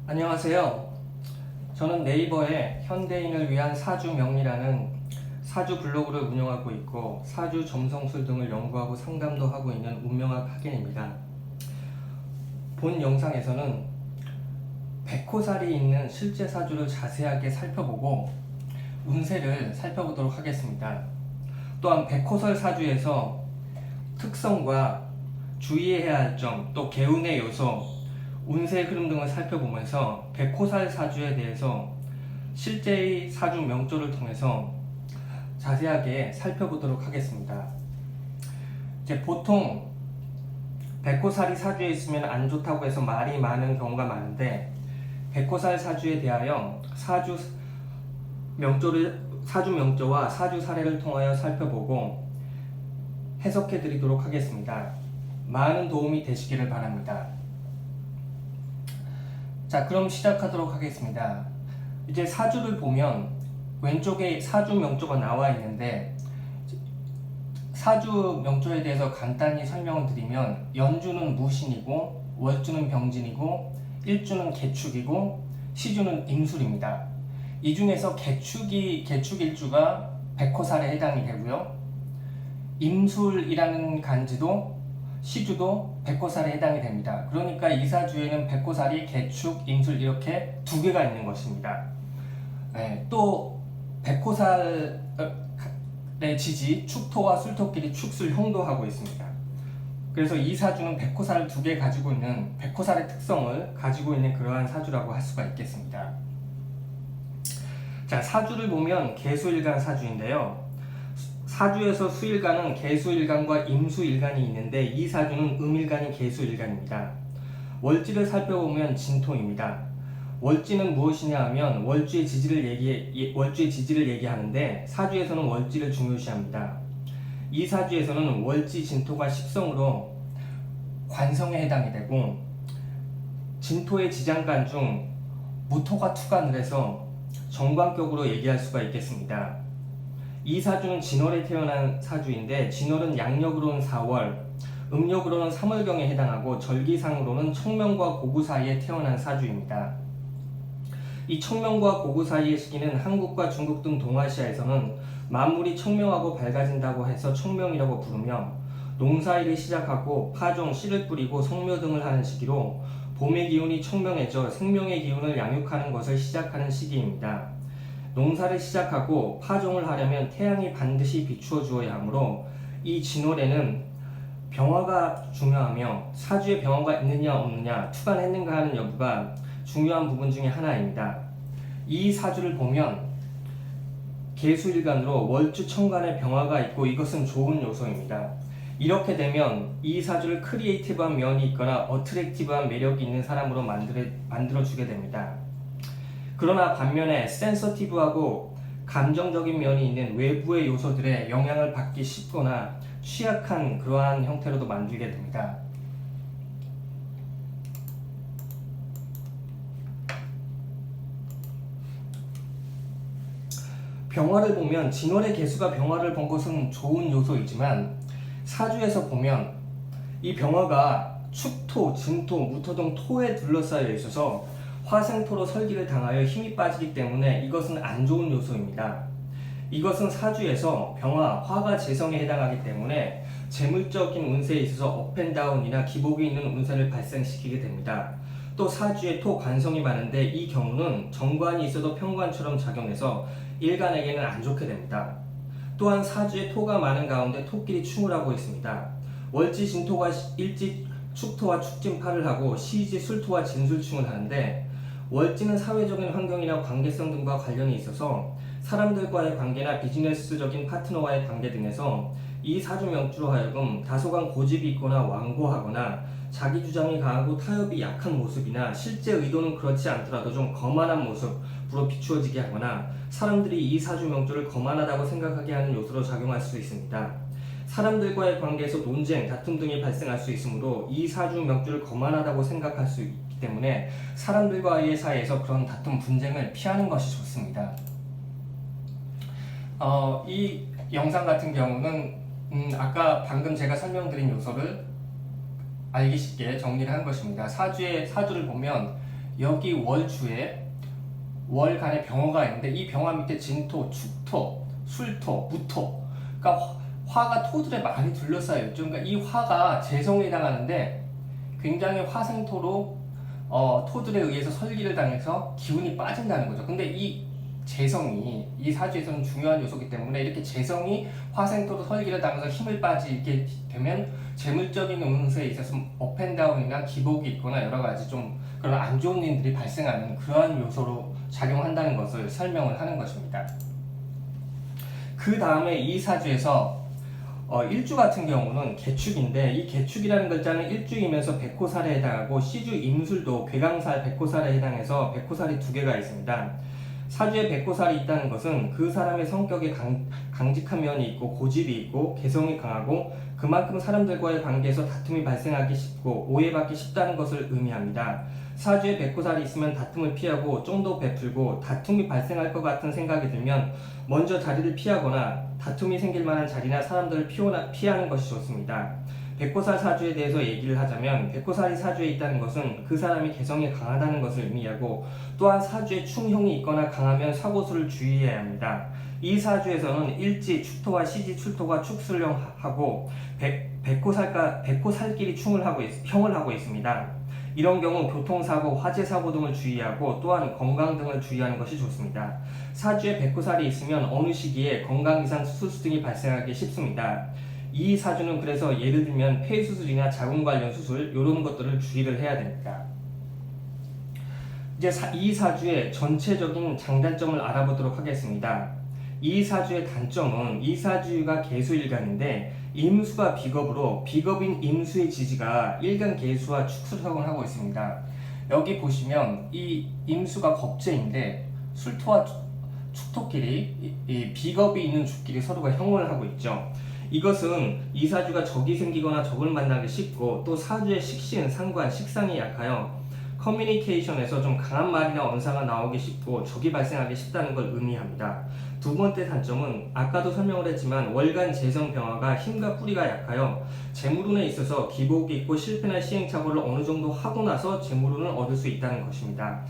안녕하세요. 저는 네이버에 현대인을 위한 사주 명리라는 사주 블로그를 운영하고 있고 사주 점성술 등을 연구하고 상담도 하고 있는 운명학 학인입니다. 본 영상에서는 백호살이 있는 실제 사주를 자세하게 살펴보고 운세를 살펴보도록 하겠습니다. 또한 백호설 사주에서 특성과 주의해야 할 점, 또 개운의 요소, 운세 흐름 등을 살펴보면서 백호살 사주에 대해서 실제의 사주 명조를 통해서 자세하게 살펴보도록 하겠습니다. 이제 보통 백호살이 사주에 있으면 안 좋다고 해서 말이 많은 경우가 많은데, 백호살 사주에 대하여 사주 명조와 사주 사례를 통하여 살펴보고 해석해 드리도록 하겠습니다. 많은 도움이 되시기를 바랍니다. 자, 그럼 시작하도록 하겠습니다. 이제 사주를 보면 왼쪽에 사주 명조가 나와 있는데, 사주 명조에 대해서 간단히 설명을 드리면 연주는 무신이고, 월주는 병진이고, 일주는 개축이고, 시주는 임술입니다. 이 중에서 개축일주가 백호살에 해당이 되고요, 임술이라는 간지도 시주도 백호살에 해당이 됩니다. 그러니까 이 사주에는 백호살이 개축, 임술 이렇게 두 개가 있는 것입니다. 또 백호살의 지지, 축토와 술토끼리 축술 형도하고 있습니다. 그래서 이 사주는 백호살을 두 개 가지고 있는, 백호살의 특성을 가지고 있는 그러한 사주라고 할 수가 있겠습니다. 자, 사주를 보면 개수일간 사주인데요, 사주에서 수일간은 개수일간과 임수일간이 있는데 이 사주는 음일간이 개수일간입니다. 월지를 살펴보면 진토입니다. 월지는 무엇이냐 하면 월주의 지지를 얘기하는데, 사주에서는 월지를 중요시합니다. 이 사주에서는 월지 진토가 식성으로 관성에 해당이 되고, 진토의 지장간 중 무토가 투간을 해서 정관격으로 얘기할 수가 있겠습니다. 이 사주는 진월에 태어난 사주인데, 진월은 양력으로는 4월, 음력으로는 3월경에 해당하고 절기상으로는 청명과 고구 사이에 태어난 사주입니다. 이 청명과 고구 사이의 시기는 한국과 중국 등 동아시아에서는 만물이 청명하고 밝아진다고 해서 청명이라고 부르며, 농사일을 시작하고 파종, 씨를 뿌리고 성묘 등을 하는 시기로 봄의 기운이 청명해져 생명의 기운을 양육하는 것을 시작하는 시기입니다. 농사를 시작하고 파종을 하려면 태양이 반드시 비추어 주어야 하므로 이 진월에는 병화가 중요하며, 사주에 병화가 있느냐 없느냐, 투간했는가 하는 여부가 중요한 부분 중에 하나입니다. 이 사주를 보면 개수일간으로 월주 천간에 병화가 있고, 이것은 좋은 요소입니다. 이렇게 되면 이 사주를 크리에이티브한 면이 있거나 어트랙티브한 매력이 있는 사람으로 만들어주게 됩니다. 그러나 반면에 센서티브하고 감정적인 면이 있는 외부의 요소들에 영향을 받기 쉽거나 취약한 그러한 형태로도 만들게 됩니다. 병화를 보면 진월의 개수가 병화를 본 것은 좋은 요소이지만, 사주에서 보면 이 병화가 축토, 진토, 무토 등 토에 둘러싸여 있어서 화생토로 설기를 당하여 힘이 빠지기 때문에 이것은 안 좋은 요소입니다. 이것은 사주에서 병화, 화가 재성에 해당하기 때문에 재물적인 운세에 있어서 업앤다운이나 기복이 있는 운세를 발생시키게 됩니다. 또 사주에 토 관성이 많은데 이 경우는 정관이 있어도 편관처럼 작용해서 일간에게는 안 좋게 됩니다. 또한 사주에 토가 많은 가운데 토끼리 충을 하고 있습니다. 월지 진토가 일지 축토와 축진파를 하고 시지 술토와 진술충을 하는데, 월지는 사회적인 환경이나 관계성 등과 관련이 있어서 사람들과의 관계나 비즈니스적인 파트너와의 관계 등에서 이 사주 명주로 하여금 다소간 고집이 있거나 완고하거나 자기 주장이 강하고 타협이 약한 모습이나 실제 의도는 그렇지 않더라도 좀 거만한 모습으로 비추어지게 하거나 사람들이 이 사주 명주를 거만하다고 생각하게 하는 요소로 작용할 수 있습니다. 사람들과의 관계에서 논쟁, 다툼 등이 발생할 수 있으므로 이 사주 명주를 거만하다고 생각할 수 있기 때문에 사람들과의 사이에서 그런 다툼, 분쟁을 피하는 것이 좋습니다. 이 영상 같은 경우는 아까 방금 제가 설명드린 요소를 알기 쉽게 정리를 한 것입니다. 사주를 보면 여기 월주에 월간의 병화가 있는데 이 병화 밑에 진토, 축토, 술토, 무토, 그러니까 화가 토들에 많이 둘러싸여 있죠. 그러니까 이 화가 재성에 해당하는데 굉장히 화생토로 토들에 의해서 설기를 당해서 기운이 빠진다는 거죠. 근데 이 재성이 이 사주에서는 중요한 요소이기 때문에 이렇게 재성이 화생토로 설기를 당해서 힘을 빠지게 되면 재물적인 운세에 있어서 업앤다운이나 기복이 있거나 여러 가지 좀 그런 안 좋은 일들이 발생하는 그러한 요소로 작용한다는 것을 설명을 하는 것입니다. 그 다음에 이 사주에서 일주 같은 경우는 개축인데 이 개축이라는 글자는 일주이면서 백호살에 해당하고 시주 임술도 괴강살 백호살에 해당해서 백호살이 두 개가 있습니다. 사주에 백호살이 있다는 것은 그 사람의 성격에 강직한 면이 있고 고집이 있고 개성이 강하고 그만큼 사람들과의 관계에서 다툼이 발생하기 쉽고 오해받기 쉽다는 것을 의미합니다. 사주에 백호살이 있으면 다툼을 피하고 좀 더 베풀고 다툼이 발생할 것 같은 생각이 들면 먼저 자리를 피하거나 다툼이 생길 만한 자리나 사람들을 피하는 것이 좋습니다. 백호살 사주에 대해서 얘기를 하자면 백호살이 사주에 있다는 것은 그 사람이 개성이 강하다는 것을 의미하고 또한 사주에 충형이 있거나 강하면 사고수를 주의해야 합니다. 이 사주에서는 일지, 축토와 시지, 출토가 축술형하고 백호살끼리 형을 하고 있습니다. 이런 경우 교통사고, 화재사고 등을 주의하고 또한 건강 등을 주의하는 것이 좋습니다. 사주에 백호살이 있으면 어느 시기에 건강 이상 수술 등이 발생하기 쉽습니다. 이 사주는 그래서 예를 들면 폐수술이나 자궁 관련 수술 이런 것들을 주의를 해야 됩니다. 이제 이 사주의 전체적인 장단점을 알아보도록 하겠습니다. 이 사주의 단점은 이 사주가 개수일간인데 임수가 비겁으로 비겁인 임수의 지지가 일간 개수와 축술형을 하고 있습니다. 여기 보시면 이 임수가 겁재인데 술토와 축토끼리 이 비겁이 있는 주끼리 서로가 형을 하고 있죠. 이것은 이 사주가 적이 생기거나 적을 만나기 쉽고 또 사주의 식신, 상관, 식상이 약하여 커뮤니케이션에서 좀 강한 말이나 언사가 나오기 쉽고 적이 발생하기 쉽다는 걸 의미합니다. 두 번째 단점은 아까도 설명을 했지만 월간 재성 병화가 힘과 뿌리가 약하여 재물운에 있어서 기복이 있고 실패나 시행착오를 어느 정도 하고 나서 재물운을 얻을 수 있다는 것입니다.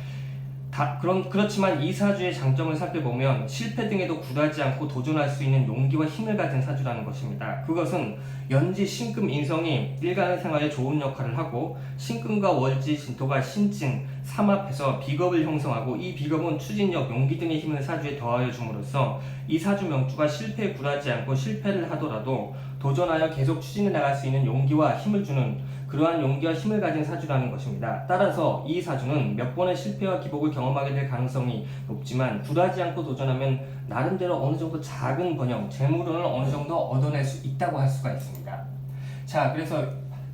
그렇지만 이 사주의 장점을 살펴보면 실패 등에도 굴하지 않고 도전할 수 있는 용기와 힘을 가진 사주라는 것입니다. 그것은 연지, 신금, 인성이 일간의 생활에 좋은 역할을 하고 신금과 월지, 진토가 신진, 삼합해서 비겁을 형성하고 이 비겁은 추진력, 용기 등의 힘을 사주에 더하여 줌으로써 이 사주 명주가 실패에 굴하지 않고 실패를 하더라도 도전하여 계속 추진해 나갈 수 있는 용기와 힘을 주는 그러한 용기와 힘을 가진 사주라는 것입니다. 따라서 이 사주는 몇 번의 실패와 기복을 경험하게 될 가능성이 높지만 굴하지 않고 도전하면 나름대로 어느 정도 작은 번영, 재물운을 어느 정도 얻어낼 수 있다고 할 수가 있습니다. 자, 그래서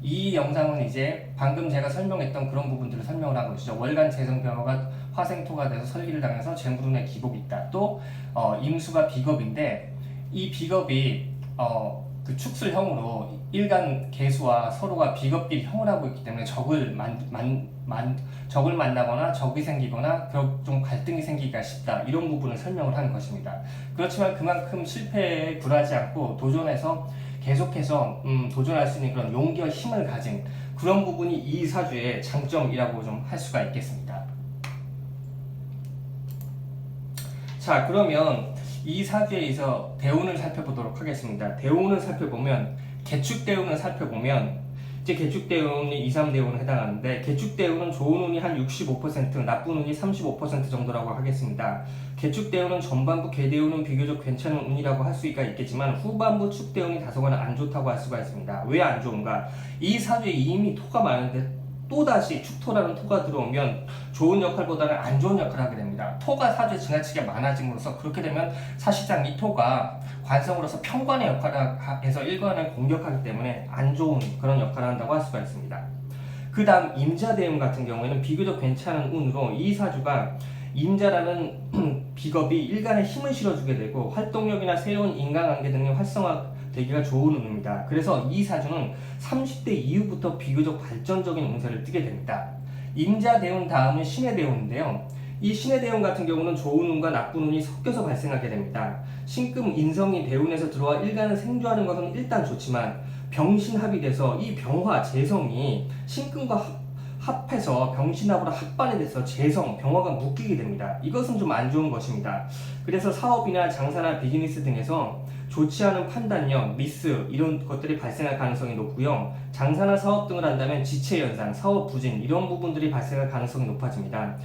이 영상은 이제 방금 제가 설명했던 그런 부분들을 설명을 한 것이죠. 월간 재성 병화가 화생토가 돼서 설기를 당해서 재물운에 기복이 있다. 또 임수가 비겁인데 이 비겁이 그 축술형으로 일간 개수와 서로가 비겁끼리 형을 하고 있기 때문에 적을 만나거나 적이 생기거나 좀 갈등이 생기기가 쉽다. 이런 부분을 설명을 하는 것입니다. 그렇지만 그만큼 실패에 굴하지 않고 도전해서 계속해서 도전할 수 있는 그런 용기와 힘을 가진 그런 부분이 이 사주의 장점이라고 좀 할 수가 있겠습니다. 자, 그러면 이 사주에서 대운을 살펴보도록 하겠습니다. 대운을 살펴보면 개축대운을 살펴보면 이제 개축대운이 2, 3대운에 해당하는데 개축대운은 좋은 운이 한 65%, 나쁜 운이 35% 정도라고 하겠습니다. 개축대운은 전반부 개대운은 비교적 괜찮은 운이라고 할 수가 있겠지만 후반부 축대운이 다소간 안 좋다고 할 수가 있습니다. 왜 안 좋은가? 이 사주에 이미 토가 많은데 또다시 축토라는 토가 들어오면 좋은 역할보다는 안 좋은 역할을 하게 됩니다. 토가 사주에 지나치게 많아짐으로써 그렇게 되면 사실상 이 토가 관성으로서 평관의 역할을 해서 일관을 공격하기 때문에 안 좋은 그런 역할을 한다고 할 수가 있습니다. 그 다음 임자대운 같은 경우에는 비교적 괜찮은 운으로 이 사주가 임자라는 비겁이 일간에 힘을 실어주게 되고 활동력이나 새로운 인간관계 등의 활성화되기가 좋은 운입니다. 그래서 이 사주는 30대 이후부터 비교적 발전적인 운세를 띠게 됩니다. 임자대운 다음은 신해대운인데요. 이 신해대운 같은 경우는 좋은 운과 나쁜 운이 섞여서 발생하게 됩니다. 신금, 인성이 대운에서 들어와 일간을 생존하는 것은 일단 좋지만 병신합이 돼서 이 병화, 재성이 신금과 합해서 병신합으로 합반이 돼서 재성, 병화가 묶이게 됩니다. 이것은 좀 안 좋은 것입니다. 그래서 사업이나 장사나 비즈니스 등에서 좋지 않은 판단력, 미스 이런 것들이 발생할 가능성이 높고요. 장사나 사업 등을 한다면 지체 현상, 사업 부진 이런 부분들이 발생할 가능성이 높아집니다.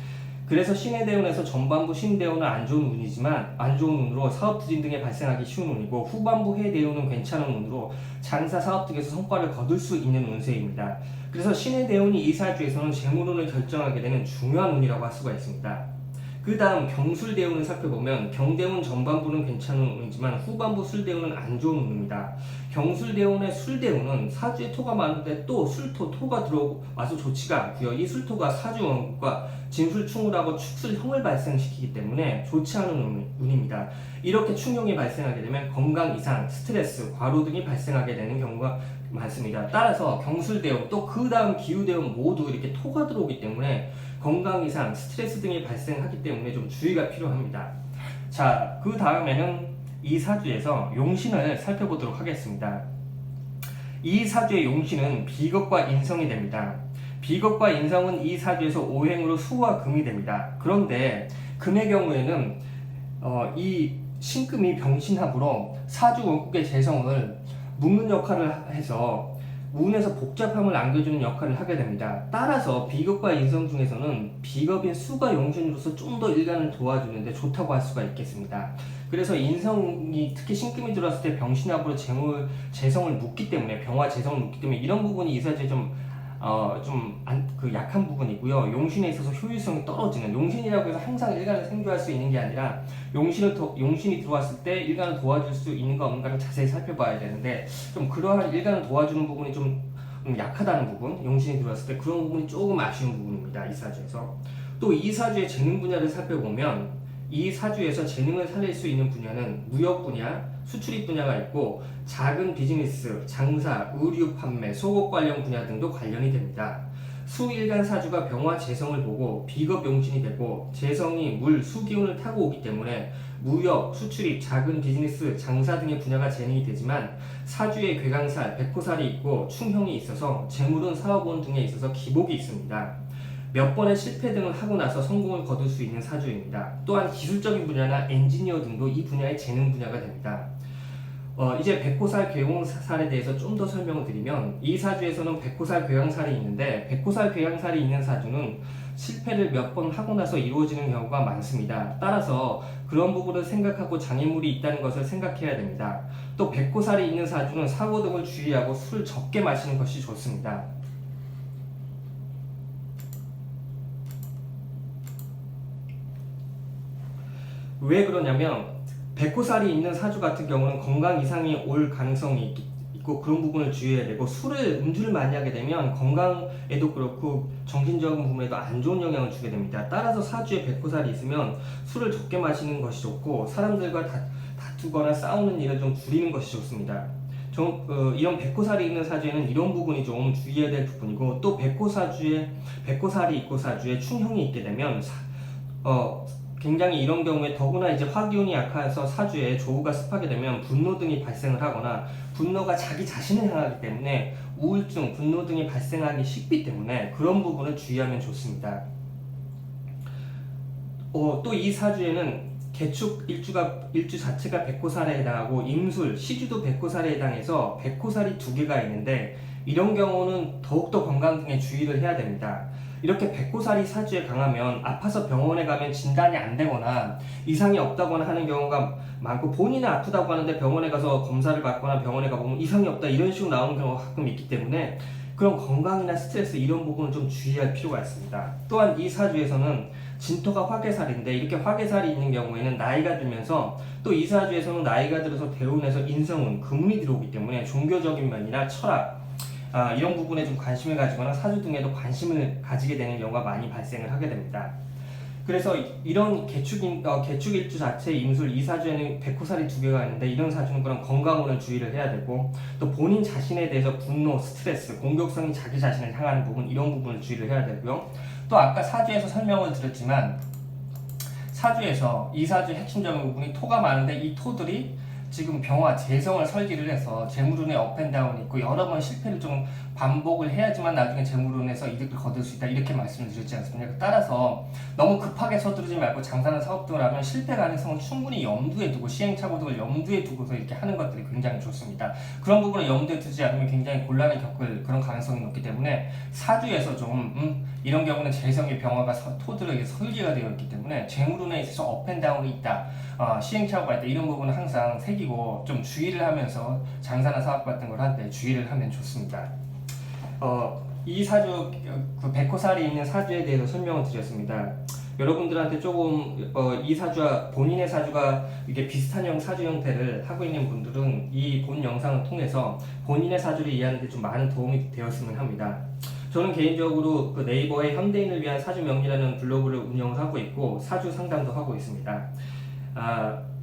그래서 신해대운에서 전반부 신대운은 안 좋은 운이지만 안 좋은 운으로 사업 부진 등에 발생하기 쉬운 운이고 후반부 해대운은 괜찮은 운으로 장사 사업 등에서 성과를 거둘 수 있는 운세입니다. 그래서 신해대운이 이 사주에서는 재물운을 결정하게 되는 중요한 운이라고 할 수가 있습니다. 그 다음 경술대운을 살펴보면 경대운 전반부는 괜찮은 운이지만 후반부 술대운은 안 좋은 운입니다. 경술대운의 술대운은 사주에 토가 많은데 또 술토, 토가 들어와서 좋지가 않고요. 이 술토가 사주 원국과 진술충을하고 축술형을 발생시키기 때문에 좋지 않은 운입니다. 이렇게 충형이 발생하게 되면 건강 이상, 스트레스, 과로 등이 발생하게 되는 경우가 많습니다. 따라서 경술대운 또 그 다음 기후대운 모두 이렇게 토가 들어오기 때문에 건강 이상, 스트레스 등이 발생하기 때문에 좀 주의가 필요합니다. 자, 그 다음에는 이 사주에서 용신을 살펴보도록 하겠습니다. 이 사주의 용신은 비겁과 인성이 됩니다. 비겁과 인성은 이 사주에서 오행으로 수와 금이 됩니다. 그런데 금의 경우에는 이 신금이 병신합으로 사주 원국의 재성을 묶는 역할을 해서 운에서 복잡함을 안겨주는 역할을 하게 됩니다. 따라서 비겁과 인성 중에서는 비겁인 수가 용신으로서 좀 더 일간을 도와주는데 좋다고 할 수가 있겠습니다. 그래서 인성이 특히 신금이 들어왔을 때 병신합으로 재성을 묶기 때문에 병화 재성을 묶기 때문에 이런 부분이 이 사주에 약한 부분이고요. 용신에 있어서 효율성이 떨어지는, 용신이라고 해서 항상 일간을 생존할 수 있는 게 아니라 용신이 들어왔을 때 일간을 도와줄 수 있는 가 없는가를 자세히 살펴봐야 되는데 좀 그러한 일간을 도와주는 부분이 좀 약하다는 부분, 용신이 들어왔을 때 그런 부분이 조금 아쉬운 부분입니다. 이 사주에서. 또 이 사주의 재능 분야를 살펴보면 이 사주에서 재능을 살릴 수 있는 분야는 무역 분야, 수출입 분야가 있고 작은 비즈니스, 장사, 의류 판매, 속옷 관련 분야 등도 관련이 됩니다. 수일간 사주가 병화 재성을 보고 비겁 용신이 되고 재성이 물, 수 기운을 타고 오기 때문에 무역, 수출입, 작은 비즈니스, 장사 등의 분야가 재능이 되지만 사주에 괴강살, 백호살이 있고 충형이 있어서 재물은 사업운 등에 있어서 기복이 있습니다. 몇 번의 실패 등을 하고 나서 성공을 거둘 수 있는 사주입니다. 또한 기술적인 분야나 엔지니어 등도 이 분야의 재능 분야가 됩니다. 이제 백호살, 괴용살에 대해서 좀 더 설명을 드리면 이 사주에서는 백호살, 괴양살이 있는데 백호살, 괴양살이 있는 사주는 실패를 몇 번 하고 나서 이루어지는 경우가 많습니다. 따라서 그런 부분을 생각하고 장애물이 있다는 것을 생각해야 됩니다. 또 백호살이 있는 사주는 사고 등을 주의하고 술 적게 마시는 것이 좋습니다. 왜 그러냐면 백호살이 있는 사주 같은 경우는 건강 이상이 올 가능성이 있고 그런 부분을 주의해야 되고 음주를 많이 하게 되면 건강에도 그렇고 정신적인 부분에도 안 좋은 영향을 주게 됩니다. 따라서 사주에 백호살이 있으면 술을 적게 마시는 것이 좋고 사람들과 다투거나 싸우는 일을 좀 줄이는 것이 좋습니다. 이런 백호살이 있는 사주에는 이런 부분이 좀 주의해야 될 부분이고 또 백호살이 있고 사주에 충형이 있게 되면 굉장히 이런 경우에 더구나 이제 화기운이 약해서 사주에 조우가 습하게 되면 분노 등이 발생을 하거나 분노가 자기 자신을 향하기 때문에 우울증, 분노 등이 발생하기 쉽기 때문에 그런 부분을 주의하면 좋습니다. 또 이 사주에는 개축 일주 자체가 백호살에 해당하고 임술, 시주도 백호살에 해당해서 백호살이 2개가 있는데 이런 경우는 더욱더 건강 등에 주의를 해야 됩니다. 이렇게 백호살이 사주에 강하면 아파서 병원에 가면 진단이 안 되거나 이상이 없다거나 하는 경우가 많고 본인은 아프다고 하는데 병원에 가서 검사를 받거나 병원에 가보면 이상이 없다 이런 식으로 나오는 경우가 가끔 있기 때문에 그런 건강이나 스트레스 이런 부분을 좀 주의할 필요가 있습니다. 또한 이 사주에서는 진토가 화개살인데 이렇게 화개살이 있는 경우에는 나이가 들면서 또 이 사주에서는 나이가 들어서 대운에서 인성운, 금운이 들어오기 때문에 종교적인 면이나 철학 이런 부분에 좀 관심을 가지거나 사주 등에도 관심을 가지게 되는 경우가 많이 발생을 하게 됩니다. 그래서 이런 개축일주 자체 임술 이 사주에는 백호살이 2개가 있는데 이런 사주는 그런 건강운을 주의를 해야 되고 또 본인 자신에 대해서 분노, 스트레스, 공격성이 자기 자신을 향하는 부분 이런 부분을 주의를 해야 되고요. 또 아까 사주에서 설명을 드렸지만 사주에서 이 사주의 핵심적인 부분이 토가 많은데 이 토들이 지금 병화 재성을 설계를 해서 재물운에 업앤다운이 있고 여러 번 실패를 좀 반복을 해야지만 나중에 재물운에서 이득을 거둘 수 있다 이렇게 말씀을 드렸지 않습니까? 따라서 너무 급하게 서두르지 말고 장사나 사업 등을 하면 실패 가능성은 충분히 염두에 두고 시행착오 등을 염두에 두고서 이렇게 하는 것들이 굉장히 좋습니다. 그런 부분을 염두에 두지 않으면 굉장히 곤란을 겪을 그런 가능성이 높기 때문에 사주에서 좀 이런 경우는 재성의 병화가 토들에게 설계가 되어 있기 때문에 재물운에 있어서 업앤다운이 있다, 시행착오가 있다 이런 부분은 항상 새기고 좀 주의를 하면서 장사나 사업 같은 걸 할 때 주의를 하면 좋습니다. 이 사주 그 백호살이 있는 사주에 대해서 설명을 드렸습니다. 여러분들한테 조금 이 사주와 본인의 사주가 이게 비슷한 사주 형태를 하고 있는 분들은 이 본 영상을 통해서 본인의 사주를 이해하는 데 좀 많은 도움이 되었으면 합니다. 저는 개인적으로 그 네이버의 현대인을 위한 사주 명리라는 블로그를 운영을 하고 있고 사주 상담도 하고 있습니다.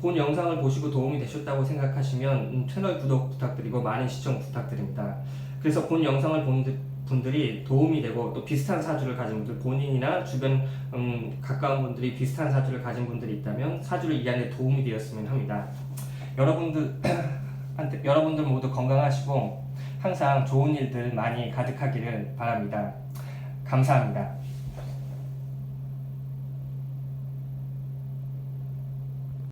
본 영상을 보시고 도움이 되셨다고 생각하시면 채널 구독 부탁드리고 많은 시청 부탁드립니다. 그래서 본 영상을 본 분들이 도움이 되고 또 비슷한 사주를 가진 분들, 본인이나 주변 가까운 분들이 비슷한 사주를 가진 분들이 있다면 사주를 이해하는 데 도움이 되었으면 합니다. 여러분들 모두 건강하시고 항상 좋은 일들 많이 가득하기를 바랍니다. 감사합니다.